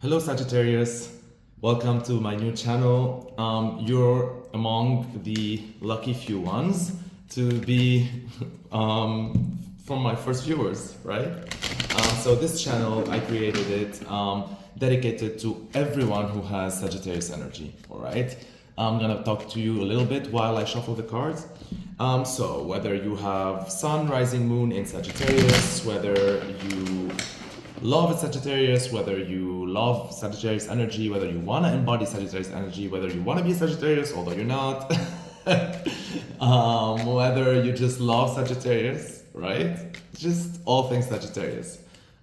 Hello Sagittarius, welcome to my new channel. You're among the lucky few ones to be from my first viewers, right? So this channel, I created it dedicated to everyone who has Sagittarius energy, all right? I'm gonna talk to you a little bit while I shuffle the cards. So whether you have Sun, Rising, Moon in Sagittarius, whether you love Sagittarius, whether you love Sagittarius energy, whether you want to embody Sagittarius energy, whether you want to be a Sagittarius, although you're not, whether you just love Sagittarius, right? Just all things Sagittarius.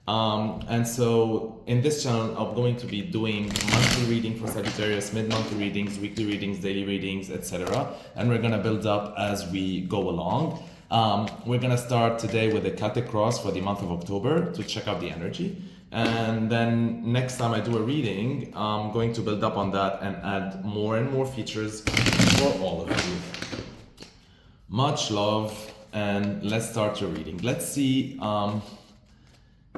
And so in this channel, I'm going to be doing monthly reading for Sagittarius, mid-monthly readings, weekly readings, daily readings, etc. And we're going to build up as we go along. We're gonna start today with the Celtic Cross for the month of October to check out the energy. And then next time I do a reading, I'm going to build up on that and add more and more features for all of you. Much love, and let's start your reading. Let's see,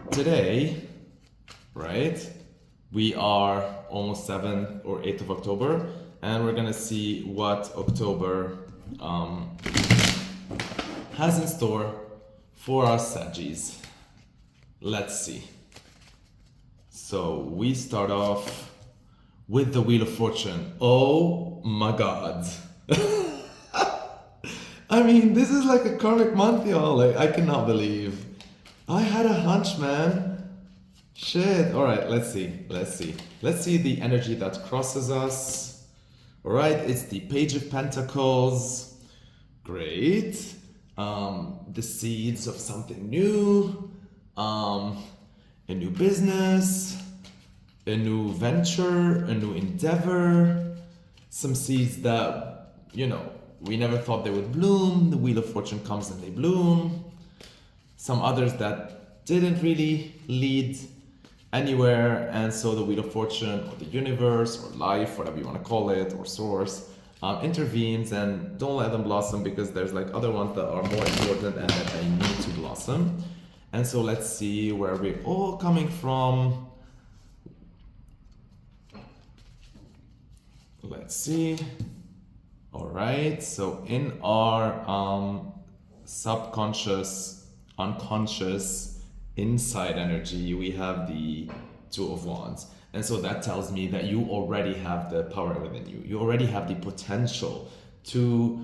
today, right? We are almost 7th or 8th of October, and we're gonna see what October has in store for us Saggies. Let's see. So we start off with the Wheel of Fortune. Oh my God. I mean, this is like a karmic month, y'all. Like, I cannot believe. I had a hunch, man. Shit. All right, let's see. Let's see the energy that crosses us. All right, it's the Page of Pentacles. Great. The seeds of something new, a new business, a new venture, a new endeavor, some seeds that, you know, we never thought they would bloom. The Wheel of Fortune comes and they bloom. Some others that didn't really lead anywhere, and so the Wheel of Fortune, or the universe, or life, whatever you want to call it, or source, intervenes, and don't let them blossom, because there's like other ones that are more important and that they need to blossom. And so let's see where we're all coming from. Let's see. All right, so in our subconscious, unconscious, inside energy, we have the Two of Wands. And so that tells me that you already have the power within you. You already have the potential to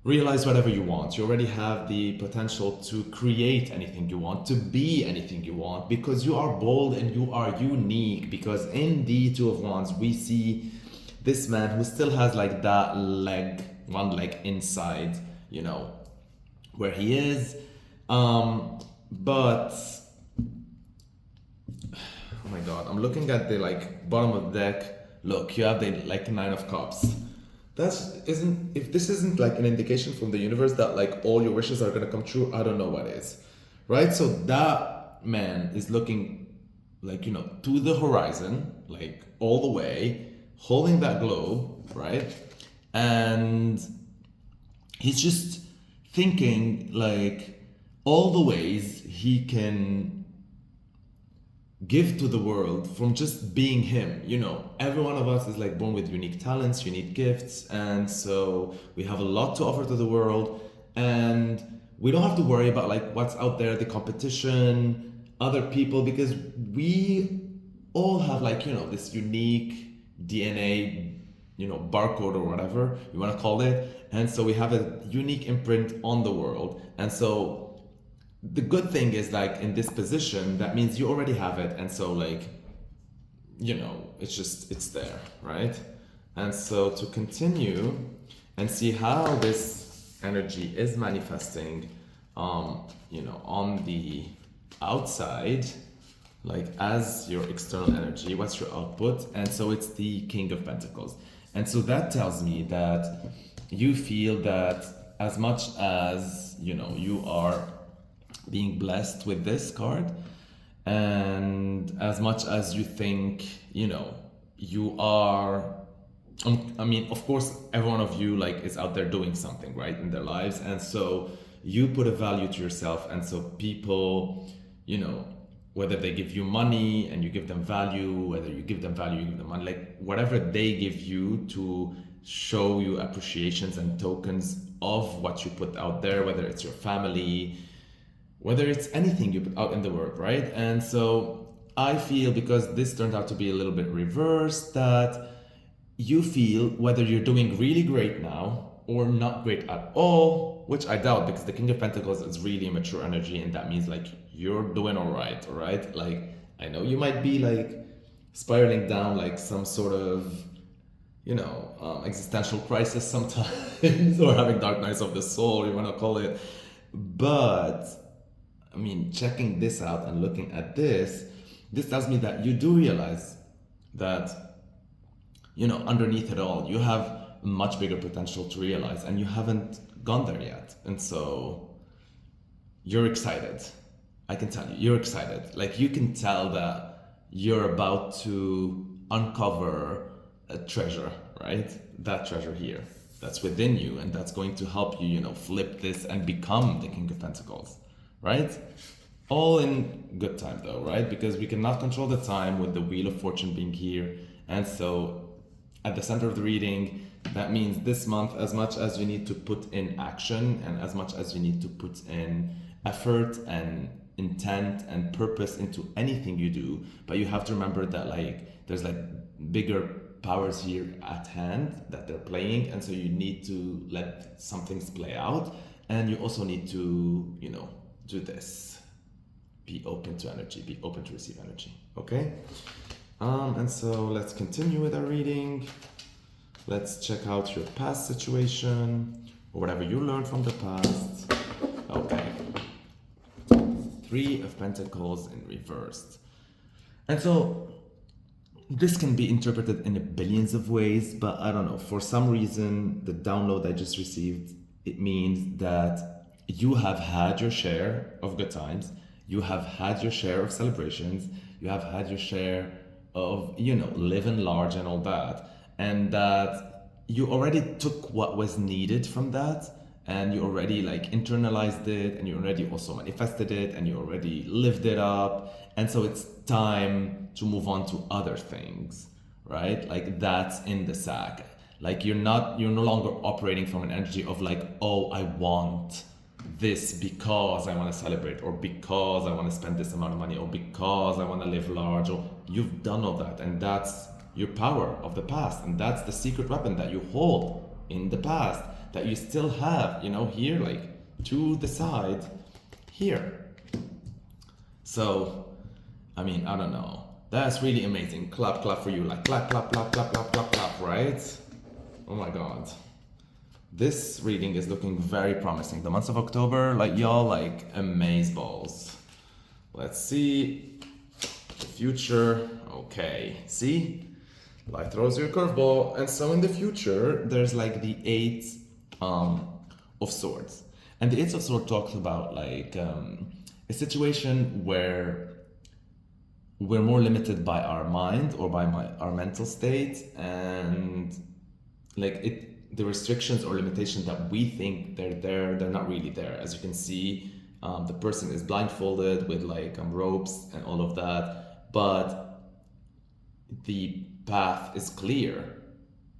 realize whatever you want. You already have the potential to create anything you want, to be anything you want, because you are bold and you are unique. Because in the Two of Wands, we see this man who still has like that leg, one leg inside, you know, where he is. But oh my God, I'm looking at the like bottom of the deck. Look, you have the like Nine of Cups. If this isn't like an indication from the universe that like all your wishes are gonna come true, I don't know what is, right? So that man is looking like, you know, to the horizon, like all the way, holding that globe, right? And he's just thinking like all the ways he can give to the world from just being him. You know, every one of us is like born with unique talents, unique gifts, and so we have a lot to offer to the world, and we don't have to worry about like what's out there, the competition, other people, because we all have like, you know, this unique DNA, you know, barcode or whatever you want to call it, and so we have a unique imprint on the world. And so the good thing is like in this position, that means you already have it, and so like, you know, it's there, right? And so to continue and see how this energy is manifesting, you know, on the outside, like as your external energy, what's your output? And so it's the King of Pentacles. And so that tells me that you feel that as much as, you know, you are being blessed with this card, and as much as you think, you know, you are, I mean, of course, every one of you like is out there doing something, right, in their lives, and so you put a value to yourself, and so people, you know, whether they give you money and you give them value, whether you give them value, you give them money, like whatever they give you to show you appreciations and tokens of what you put out there, whether it's your family, whether it's anything you put out in the world, right? And so I feel, because this turned out to be a little bit reversed, that you feel whether you're doing really great now or not great at all, which I doubt, because the King of Pentacles is really a mature energy, and that means like you're doing all right? Like, I know you might be like spiraling down like some sort of, existential crisis sometimes, or having dark nights of the soul, you want to call it. But I mean, checking this out and looking at this tells me that you do realize that, underneath it all, you have much bigger potential to realize, and you haven't gone there yet. And so you're excited. I can tell you're excited. Like, you can tell that you're about to uncover a treasure, right? That treasure here, that's within you, and that's going to help you, flip this and become the King of Pentacles, right? All in good time though, right? Because we cannot control the time with the Wheel of Fortune being here. And so at the center of the reading, that means this month, as much as you need to put in action and as much as you need to put in effort and intent and purpose into anything you do, but you have to remember that like there's like bigger powers here at hand that they're playing, and so you need to let some things play out, and you also need to, do this. Be open to energy, be open to receive energy, okay? And so let's continue with our reading. Let's check out your past situation, or whatever you learned from the past. Okay. 3 of Pentacles in reversed. And so this can be interpreted in a billions of ways, but I don't know. For some reason, the download I just received, it means that you have had your share of good times. You have had your share of celebrations. You have had your share of, living large and all that. And that you already took what was needed from that, and you already like internalized it, and you already also manifested it, and you already lived it up. And so it's time to move on to other things, right? Like, that's in the sack. Like, you're no longer operating from an energy of like, oh, I want this because I want to celebrate, or because I want to spend this amount of money, or because I want to live large, or you've done all that, and that's your power of the past, and that's the secret weapon that you hold in the past that you still have, here, like to the side here. So, I mean, I don't know. That's really amazing. Clap, clap for you. Like, clap, clap, clap, clap, clap, clap, clap, right? Oh my God. This reading is looking very promising. The month of October, like, y'all, like, amazeballs. Let's see. The future. Okay. See? Life throws you a curveball. And so in the future, there's like the 8 of Swords. And the 8 of Swords talks about like a situation where we're more limited by our mind or by our mental state, and like the restrictions or limitations that we think they're there, they're not really there. As you can see, the person is blindfolded with like ropes and all of that, but the path is clear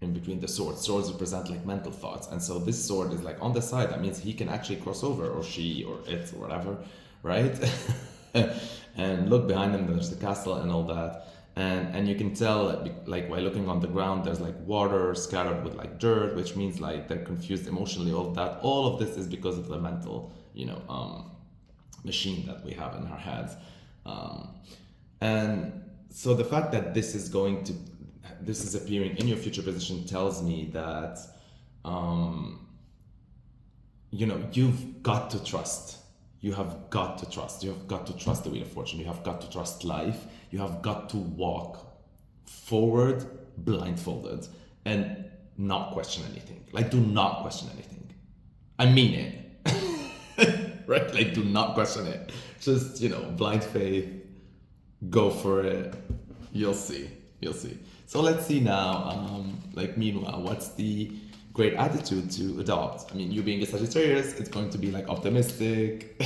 in between the swords. Swords represent like mental thoughts, and so this sword is like on the side. That means he can actually cross over, or she, or it, or whatever, right? And look behind him, there's the castle and all that, and you can tell that, like, by looking on the ground, there's like water scattered with like dirt, which means like they're confused emotionally. All of that, all of this is because of the mental, machine that we have in our heads, and so the fact that this is appearing in your future position tells me that, you've got to trust. You have got to trust. You have got to trust the Wheel of Fortune. You have got to trust life. You have got to walk forward blindfolded and not question anything. Like, do not question anything. I mean it. Right? Like, do not question it. Just, blind faith. Go for it. You'll see. So let's see now, meanwhile, what's the great attitude to adopt? I mean, you being a Sagittarius, it's going to be like optimistic,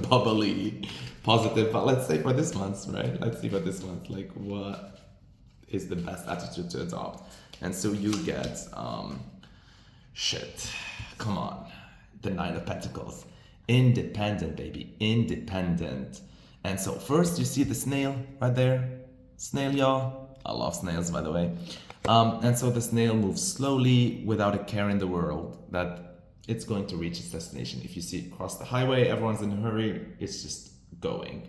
bubbly, positive, but let's say for this month, right? Let's see for this month, like what is the best attitude to adopt. And so you get, shit, come on, the Nine of Pentacles. Independent, baby, independent. And so first you see the snail right there. Snail, y'all. I love snails, by the way. And so the snail moves slowly without a care in the world that it's going to reach its destination. If you see it cross the highway, everyone's in a hurry, it's just going.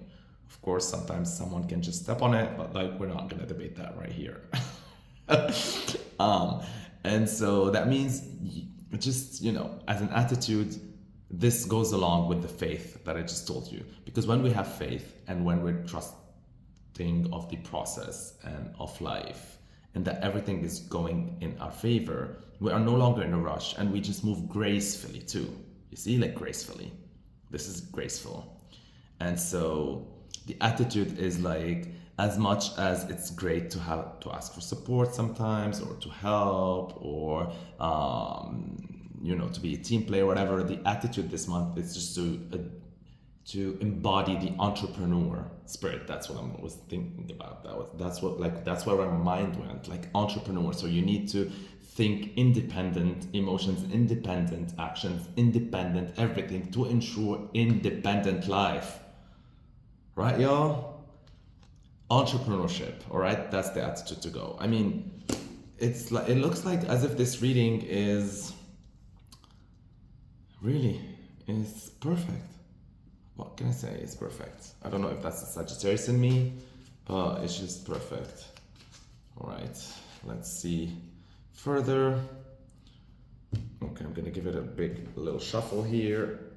Of course, sometimes someone can just step on it, but like we're not gonna debate that right here. And so that means just, you know, as an attitude, this goes along with the faith that I just told you. Because when we have faith and when we're trusting of the process and of life, and that everything is going in our favor, we are no longer in a rush and we just move gracefully too. You see, like gracefully. This is graceful. And so the attitude is like, as much as it's great to have to ask for support sometimes, or to help, or you know, to be a team player, whatever, the attitude this month is just to embody the entrepreneur spirit. That's what I was thinking about. That's where my mind went, like entrepreneur. So you need to think independent, emotions independent, actions independent, everything to ensure independent life. Right, y'all? Entrepreneurship, all right? That's the attitude to go. I mean, it's like, it looks like as if this reading is perfect. What can I say? It's perfect. I don't know if that's the Sagittarius in me, but it's just perfect. All right, let's see further. Okay, I'm gonna give it a little shuffle here.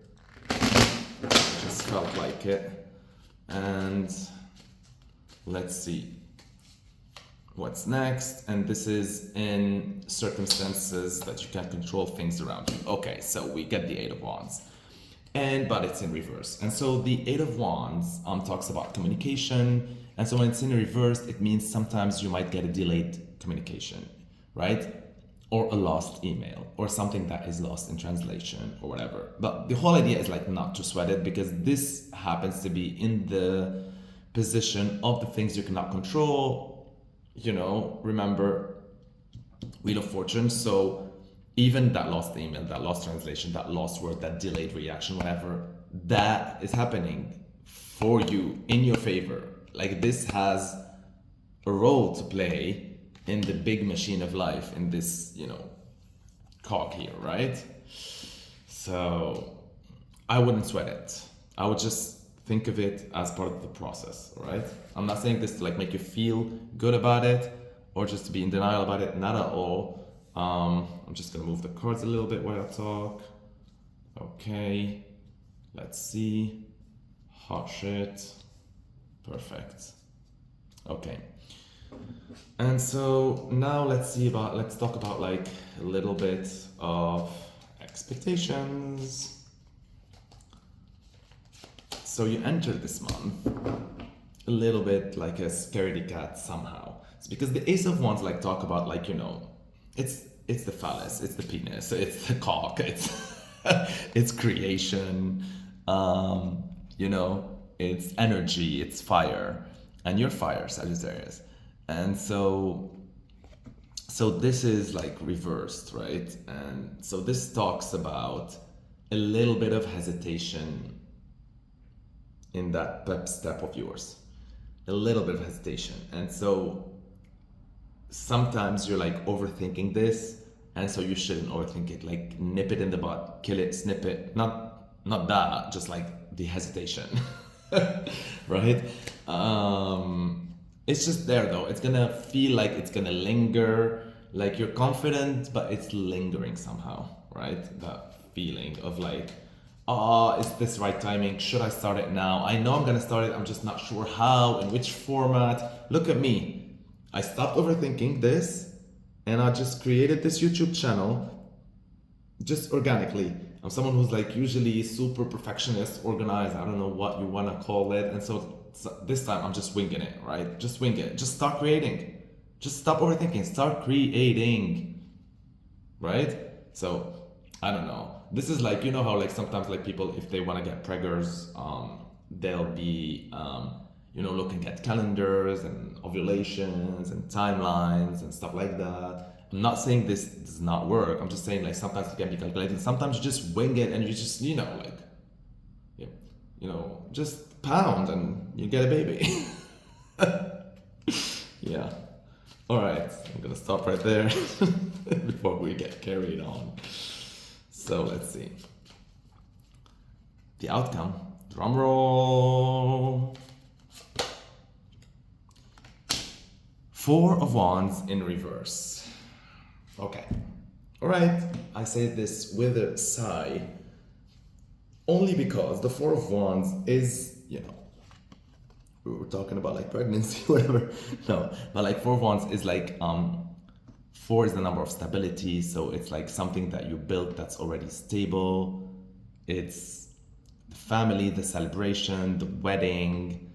Just felt like it. And let's see what's next. And this is in circumstances that you can't control things around you. Okay, so we get the Eight of Wands. But it's in reverse. And so the Eight of Wands talks about communication. And so when it's in reverse, it means sometimes you might get a delayed communication, right? Or a lost email, or something that is lost in translation, or whatever. But the whole idea is like not to sweat it, because this happens to be in the position of the things you cannot control. You know, remember Wheel of Fortune. So even that lost email, that lost translation, that lost word, that delayed reaction, whatever, that is happening for you in your favor. Like this has a role to play in the big machine of life, in this, you know, cog here, right? So I wouldn't sweat it. I would just think of it as part of the process, all right? I'm not saying this to like make you feel good about it or just to be in denial about it, not at all. I'm just gonna move the cards a little bit while I talk. Okay, let's see. Hot shit. Perfect. Okay. And so now let's talk about like a little bit of expectations. So you enter this month a little bit like a scaredy cat somehow. It's because the Ace of Wands like talk about like, you know, it's the phallus, it's the penis, it's the cock, it's creation, you know, it's energy, it's fire, and you're fire, Sagittarius. And so this is like reversed, right? And so this talks about a little bit of hesitation in that pep step of yours, a little bit of hesitation. And so sometimes you're like overthinking this, and so you shouldn't overthink it. Like nip it in the bud, kill it, snip it. Not that, just like the hesitation, right? It's just there though. It's gonna feel like it's gonna linger, like you're confident, but it's lingering somehow, right? That feeling of like, is this right timing? Should I start it now? I know I'm gonna start it, I'm just not sure how, in which format. Look at me. I stopped overthinking this and I just created this YouTube channel just organically. I'm someone who's like usually super perfectionist, organized, I don't know what you wanna call it. And so this time I'm just winging it, right? Just wing it. Just start creating. Just stop overthinking. Start creating, right? So I don't know. This is like, you know how like sometimes like people, if they want to get preggers, they'll be looking at calendars and ovulations and timelines and stuff like that. I'm not saying this does not work. I'm just saying like sometimes it can be calculated. Sometimes you just wing it and you just just pound and you get a baby. Yeah. All right. I'm gonna stop right there before we get carried on. So let's see. The outcome. Drum roll. 4 of Wands in reverse. Okay. All right. I say this with a sigh, only because the 4 of Wands is, we were talking about like pregnancy, whatever. No, but like 4 of Wands is like, 4 is the number of stability. So it's like something that you built that's already stable. It's the family, the celebration, the wedding,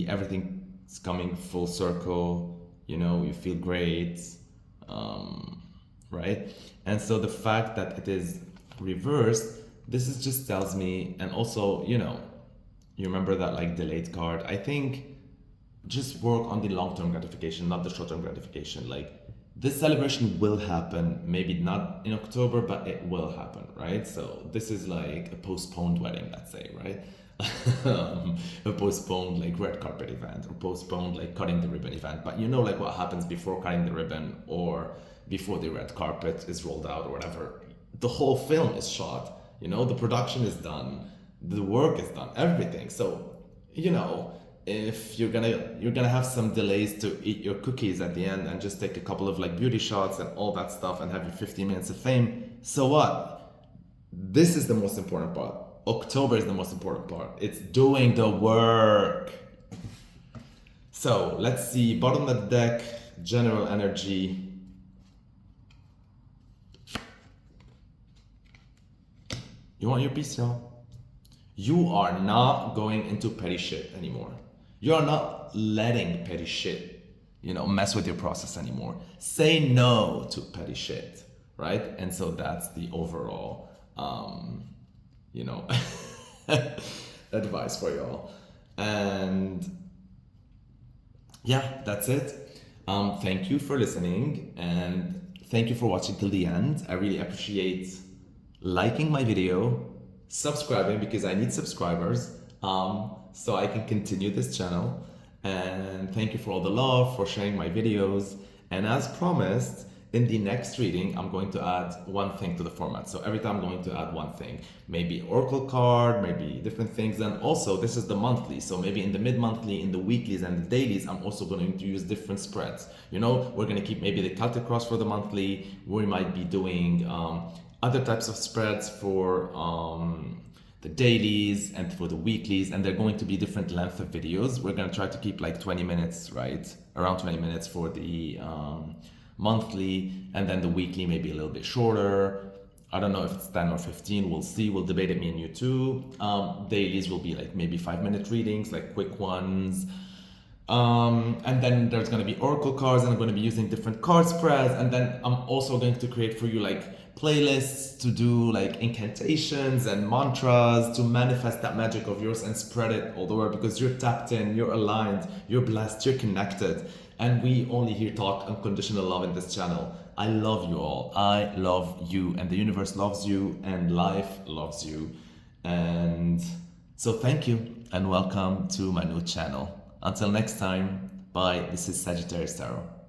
everything's coming full circle. You feel great, right? And so the fact that it is reversed, this is just tells me, and also, you remember that like delayed card. I think just work on the long-term gratification, not the short-term gratification. Like this celebration will happen, maybe not in October, but it will happen, right? So this is like a postponed wedding, let's say, right? A postponed like red carpet event, or postponed like cutting the ribbon event. But like what happens before cutting the ribbon or before the red carpet is rolled out or whatever. The whole film is shot, the production is done, the work is done, everything. So, if you're gonna have some delays to eat your cookies at the end and just take a couple of like beauty shots and all that stuff and have your 15 minutes of fame, so what? This is the most important part. October is the most important part. It's doing the work. So let's see, bottom of the deck, general energy. You want your peace, y'all? You are not going into petty shit anymore. You are not letting petty shit, mess with your process anymore. Say no to petty shit, right? And so that's the overall, advice for y'all. And yeah, that's it. Thank you for listening and thank you for watching till the end. I really appreciate liking my video, subscribing because I need subscribers so I can continue this channel, and thank you for all the love, for sharing my videos. And as promised, in the next reading I'm going to add one thing to the format. So every time I'm going to add one thing, maybe oracle card, maybe different things. And also this is the monthly, so maybe in the mid-monthly, in the weeklies and the dailies, I'm also going to use different spreads. We're going to keep maybe the Celtic cross for the monthly. We might be doing other types of spreads for the dailies and for the weeklies, and they're going to be different length of videos. We're going to try to keep like 20 minutes, right? Around 20 minutes for the monthly, and then the weekly maybe a little bit shorter. I don't know if it's 10 or 15, we'll see. We'll debate it, me and you too. Dailies will be like maybe 5-minute readings, like quick ones. And then there's going to be oracle cards, and I'm going to be using different card spreads. And then I'm also going to create for you like playlists to do like incantations and mantras to manifest that magic of yours and spread it all the way, because you're tapped in, you're aligned, you're blessed, you're connected. And we only here talk unconditional love in this channel. I love you all. I love you, and the universe loves you, and life loves you. And so thank you and welcome to my new channel. Until next time, bye. This is Sagittarius Tarot.